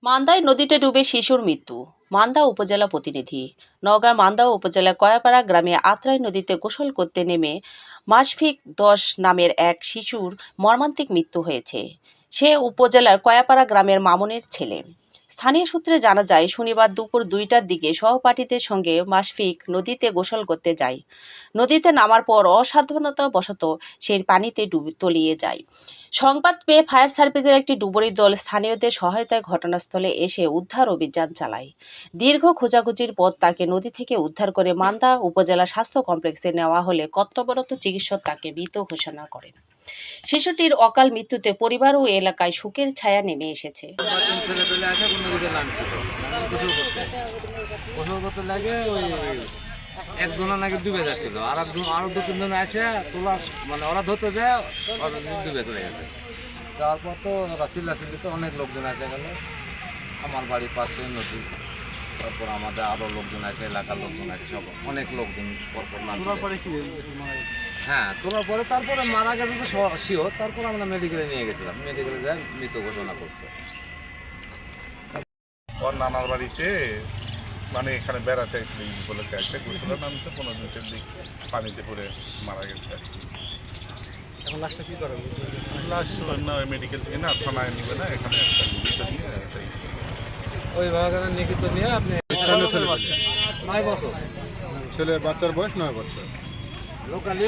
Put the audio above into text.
মান্দায় নদীতে ডুবে শিশুর মৃত্যু। মান্দা উপজেলা প্রতিনিধি। নওগাঁর মান্দা উপজেলার কয়াপাড়া গ্রামে আত্রাই নদীতে গোসল করতে নেমে মাশফিক ১০ নামের এক শিশুর মর্মান্তিক মৃত্যু হয়েছে। সে উপজেলার কয়াপাড়া গ্রামের মামুনের ছেলে। স্থানীয় সূত্রে জানা যায়, শনিবার দুপুর ২টার দিকে সহপাঠীদের সঙ্গে মাশফিক নদীতে গোসল করতে যায়। নদীতে নামার পর অসাবধানতাবশত সে পানিতে তলিয়ে যায়। সংবাদ পেয়ে ফায়ার সার্ভিসের একটি ডুবুরি দল স্থানীয়দের সহায়তায় ঘটনাস্থলে এসে উদ্ধার অভিযান চালায়। দীর্ঘ খোঁজাখুঁজির পর তাকে নদী থেকে উদ্ধার করে মান্দা উপজেলা স্বাস্থ্য কমপ্লেক্সে নেওয়া হলে কর্তব্যরত চিকিৎসক তাকে মৃত ঘোষণা করেন। শিশুটির অকাল মৃত্যুতে পরিবার ও এলাকায় শোকের ছায়া নেমে এসেছে। একজনা নাকি ডুবে যাচ্ছিল, আর একজন আরো ২-৩ জন আসে তোলা, মানে ওরা ধরতে যায়, ডুবে চলে গেছে। তারপর তো ওরা চিল্লাচিল্লিতে অনেক লোকজন আসে গেল, আমার বাড়ির পাশে নদী, তারপর আমাদের আরো লোকজন আসে, এলাকার লোকজন আসে, সব অনেক লোকজন পরপর হ্যাঁ তোলার পরে তারপরে মারা গেছে তো শিওর। তারপর আমরা মেডিকেলে নিয়ে গেছিলাম, মেডিকেলে যাই মৃত ঘোষণা করছে। ওর নানার বাড়িতে মানে এখানে বেড়াতে আসছিল বলে একটা গোসলের নামছে, ১৫ মিনিটের দিক পানিতে পড়ে মারা গেছে। এখন লাশটা কি করে? লাশ না মেডিকেল থেকে না থানায় নিবে না, এখানে একটা লিখিত নিয়ে এটাই ওইভাবে লিখিত নিয়ে আপনি 9 বছর ছেলে বাচ্চার বয়স 9 বছর। লোকালি